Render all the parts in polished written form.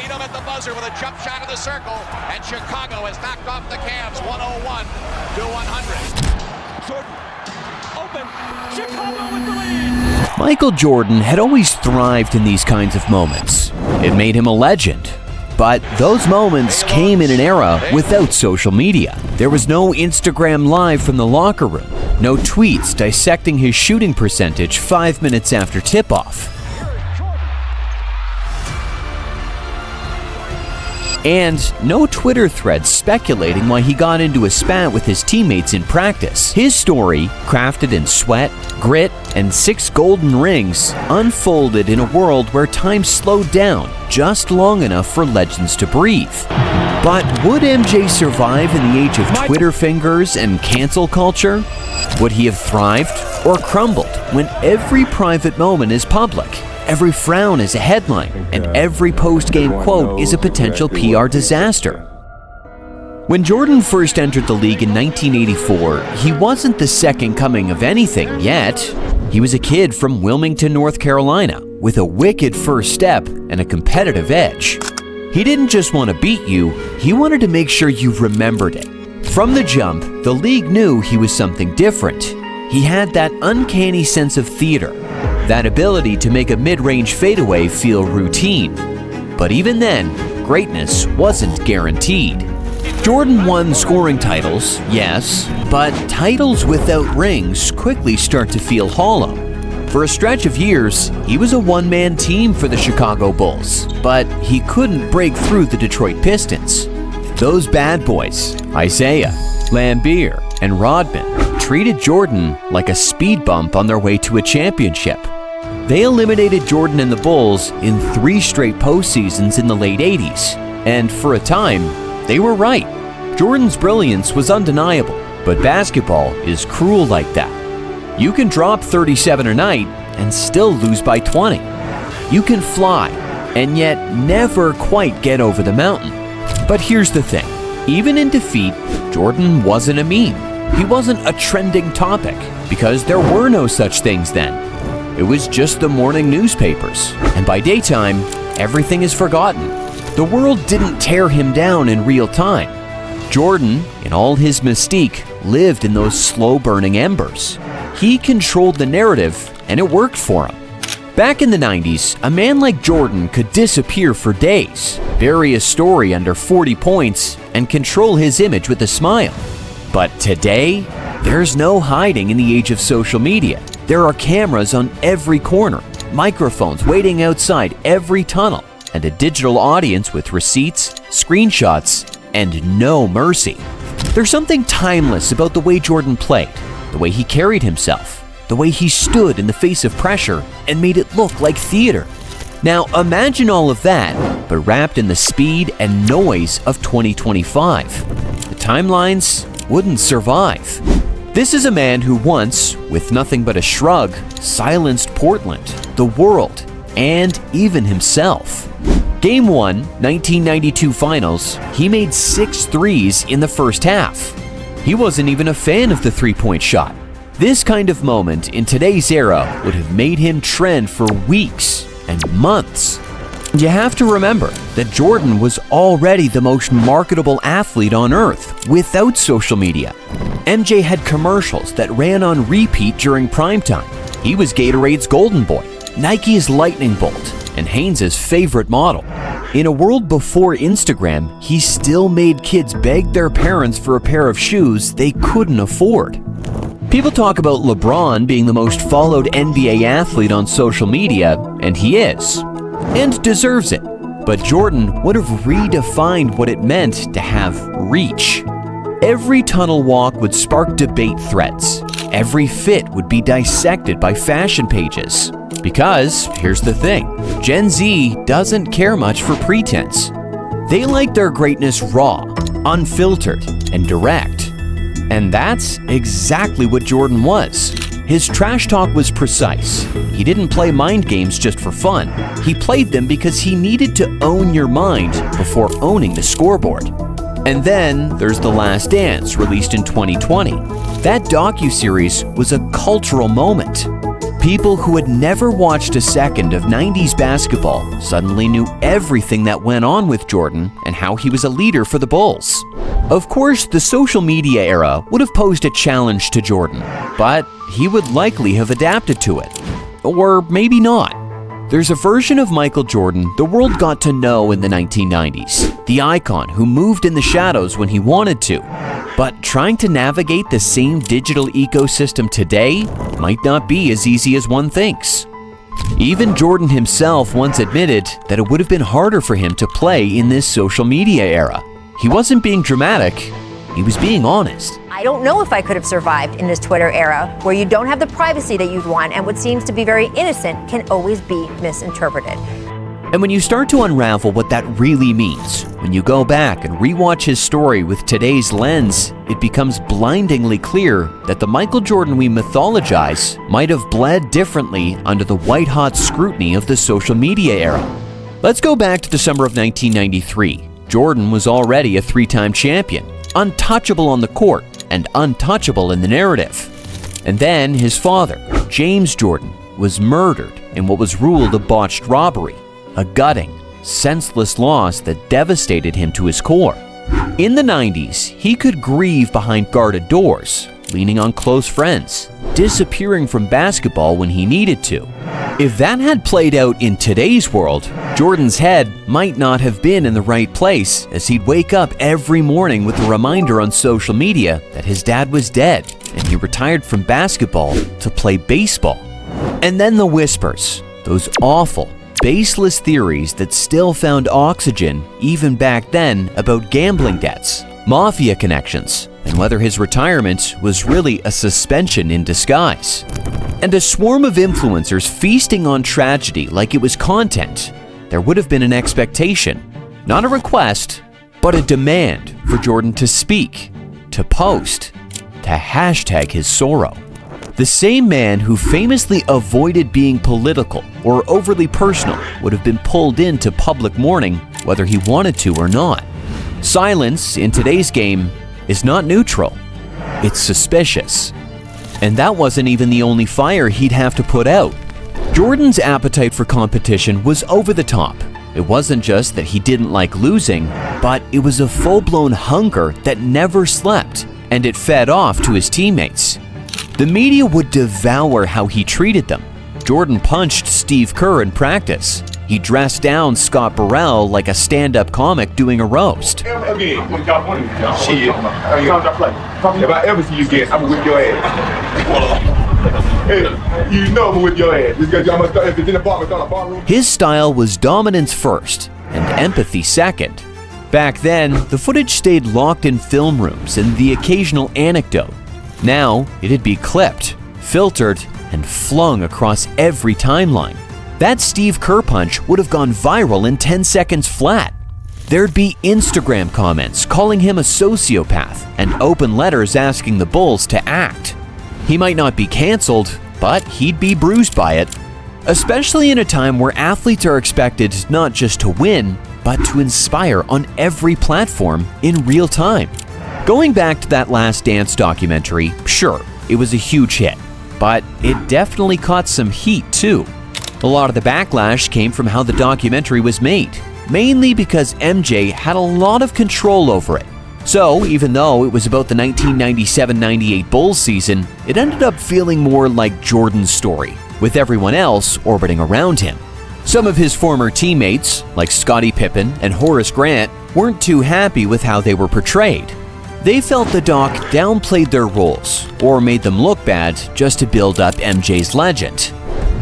beat him at the buzzer with a jump shot in the circle, and Chicago has knocked off the Cavs 101 to 100. Jordan, open, Chicago with the lead. Michael Jordan had always thrived in these kinds of moments. It made him a legend. But those moments came in an era without social media. There was no Instagram Live from the locker room, no tweets dissecting his shooting percentage 5 minutes after tip-off. And no Twitter threads speculating why he got into a spat with his teammates in practice. His story, crafted in sweat, grit, and 6 golden rings, unfolded in a world where time slowed down just long enough for legends to breathe. But would MJ survive in the age of Twitter fingers and cancel culture? Would he have thrived or crumbled when every private moment is public? Every frown is a headline, and every post-game quote is a potential PR disaster. When Jordan first entered the league in 1984, he wasn't the second coming of anything yet. He was a kid from Wilmington, North Carolina, with a wicked first step and a competitive edge. He didn't just want to beat you, he wanted to make sure you remembered it. From the jump, the league knew he was something different. He had that uncanny sense of theater, that ability to make a mid-range fadeaway feel routine. But even then, greatness wasn't guaranteed. Jordan won scoring titles, yes, but titles without rings quickly start to feel hollow. For a stretch of years, he was a one-man team for the Chicago Bulls, but he couldn't break through the Detroit Pistons. Those bad boys, Isaiah, Lambeer, and Rodman, treated Jordan like a speed bump on their way to a championship. They eliminated Jordan and the Bulls in 3 straight postseasons in the late 80s, and for a time, they were right. Jordan's brilliance was undeniable, but basketball is cruel like that. You can drop 37 a night and still lose by 20. You can fly and yet never quite get over the mountain. But here's the thing, even in defeat, Jordan wasn't a meme. He wasn't a trending topic because there were no such things then. It was just the morning newspapers, and by daytime, everything is forgotten. The world didn't tear him down in real time. Jordan, in all his mystique, lived in those slow-burning embers. He controlled the narrative, and it worked for him. Back in the 90s, a man like Jordan could disappear for days, bury a story under 40 points, and control his image with a smile. But today, there's no hiding in the age of social media. There are cameras on every corner, microphones waiting outside every tunnel, and a digital audience with receipts, screenshots, and no mercy. There's something timeless about the way Jordan played, the way he carried himself, the way he stood in the face of pressure and made it look like theater. Now imagine all of that, but wrapped in the speed and noise of 2025. The timelines wouldn't survive. This is a man who once, with nothing but a shrug, silenced Portland, the world, and even himself. Game 1, 1992 Finals, he made 6 threes in the first half. He wasn't even a fan of the three-point shot. This kind of moment in today's era would have made him trend for weeks and months. You have to remember that Jordan was already the most marketable athlete on earth without social media. MJ had commercials that ran on repeat during primetime. He was Gatorade's golden boy, Nike's lightning bolt, and Hanes's favorite model. In a world before Instagram, he still made kids beg their parents for a pair of shoes they couldn't afford. People talk about LeBron being the most followed NBA athlete on social media, and he is, and deserves it. But Jordan would have redefined what it meant to have reach. Every tunnel walk would spark debate threads. Every fit would be dissected by fashion pages. Because, here's the thing, Gen Z doesn't care much for pretense. They like their greatness raw, unfiltered, and direct. And that's exactly what Jordan was. His trash talk was precise. He didn't play mind games just for fun. He played them because he needed to own your mind before owning the scoreboard. And then there's The Last Dance, released in 2020. That docuseries was a cultural moment. People who had never watched a second of 90s basketball suddenly knew everything that went on with Jordan and how he was a leader for the Bulls. Of course, the social media era would have posed a challenge to Jordan, but he would likely have adapted to it. Or maybe not. There's a version of Michael Jordan the world got to know in the 1990s, the icon who moved in the shadows when he wanted to. But trying to navigate the same digital ecosystem today might not be as easy as one thinks. Even Jordan himself once admitted that it would have been harder for him to play in this social media era. He wasn't being dramatic, he was being honest. I don't know if I could have survived in this Twitter era where you don't have the privacy that you'd want, and what seems to be very innocent can always be misinterpreted. And when you start to unravel what that really means, when you go back and rewatch his story with today's lens, it becomes blindingly clear that the Michael Jordan we mythologize might have bled differently under the white-hot scrutiny of the social media era. Let's go back to the summer of 1993. Jordan was already a three-time champion, untouchable on the court and untouchable in the narrative. And then his father, James Jordan, was murdered in what was ruled a botched robbery, a gutting, senseless loss that devastated him to his core. In the 90s, he could grieve behind guarded doors, leaning on close friends, disappearing from basketball when he needed to. If that had played out in today's world, Jordan's head might not have been in the right place, as he'd wake up every morning with a reminder on social media that his dad was dead and he retired from basketball to play baseball. And then the whispers, those awful, baseless theories that still found oxygen even back then about gambling debts, mafia connections, and whether his retirement was really a suspension in disguise. And a swarm of influencers feasting on tragedy like it was content. There would have been an expectation, not a request, but a demand for Jordan to speak, to post, to hashtag his sorrow. The same man who famously avoided being political or overly personal would have been pulled into public mourning whether he wanted to or not. Silence in today's game is not neutral, it's suspicious. And that wasn't even the only fire he'd have to put out. Jordan's appetite for competition was over the top. It wasn't just that he didn't like losing, but it was a full-blown hunger that never slept, and it fed off to his teammates. The media would devour how he treated them. Jordan punched Steve Kerr in practice. He dressed down Scott Burrell like a stand-up comic doing a roast. Again, shit. If I ever see you again, I'm gonna whip your ass. Hey, you know I'm gonna whip your ass. If it's in the bar, His style was dominance first and empathy second. Back then, the footage stayed locked in film rooms and the occasional anecdote. Now, it'd be clipped, filtered, and flung across every timeline. That Steve Kerr punch would have gone viral in 10 seconds flat. There'd be Instagram comments calling him a sociopath and open letters asking the Bulls to act. He might not be canceled, but he'd be bruised by it. Especially in a time where athletes are expected not just to win, but to inspire on every platform in real time. Going back to that Last Dance documentary, sure, it was a huge hit, but it definitely caught some heat too. A lot of the backlash came from how the documentary was made, mainly because MJ had a lot of control over it. So, even though it was about the 1997-98 Bulls season, it ended up feeling more like Jordan's story, with everyone else orbiting around him. Some of his former teammates, like Scottie Pippen and Horace Grant, weren't too happy with how they were portrayed. They felt the doc downplayed their roles, or made them look bad just to build up MJ's legend.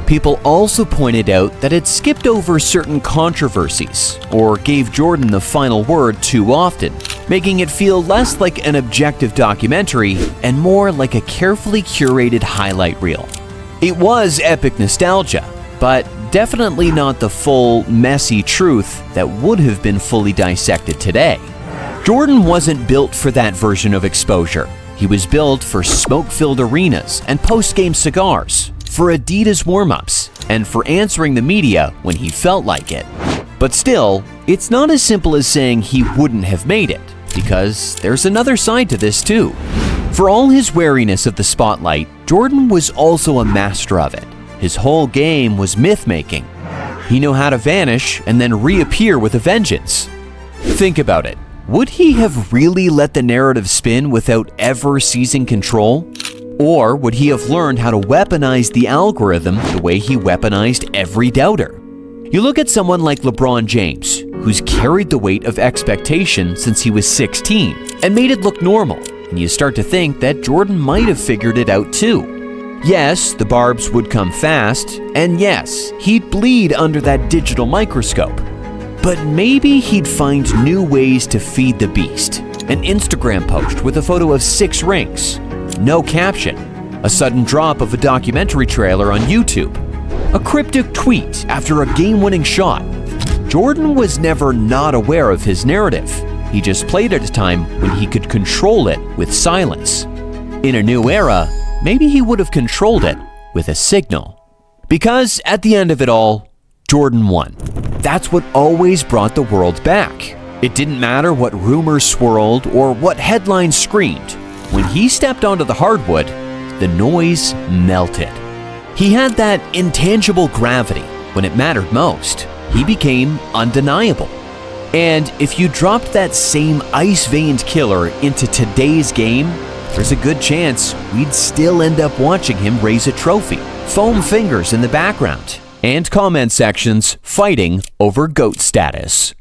People also pointed out that it skipped over certain controversies, or gave Jordan the final word too often, making it feel less like an objective documentary and more like a carefully curated highlight reel. It was epic nostalgia, but definitely not the full, messy truth that would have been fully dissected today. Jordan wasn't built for that version of exposure. He was built for smoke-filled arenas and post-game cigars, for Adidas warm-ups, and for answering the media when he felt like it. But still, it's not as simple as saying he wouldn't have made it, because there's another side to this too. For all his wariness of the spotlight, Jordan was also a master of it. His whole game was myth-making. He knew how to vanish and then reappear with a vengeance. Think about it. Would he have really let the narrative spin without ever seizing control? Or would he have learned how to weaponize the algorithm the way he weaponized every doubter? You look at someone like LeBron James, who's carried the weight of expectation since he was 16 and made it look normal, and you start to think that Jordan might have figured it out too. Yes, the barbs would come fast, and yes, he'd bleed under that digital microscope. But maybe he'd find new ways to feed the beast. An Instagram post with a photo of 6 rings, no caption, a sudden drop of a documentary trailer on YouTube, a cryptic tweet after a game-winning shot. Jordan was never not aware of his narrative. He just played at a time when he could control it with silence. In a new era, maybe he would have controlled it with a signal. Because at the end of it all, Jordan won. That's what always brought the world back. It didn't matter what rumors swirled or what headlines screamed. When he stepped onto the hardwood, the noise melted. He had that intangible gravity when it mattered most. He became undeniable. And if you dropped that same ice-veined killer into today's game, there's a good chance we'd still end up watching him raise a trophy, foam fingers in the background, and comment sections fighting over GOAT status.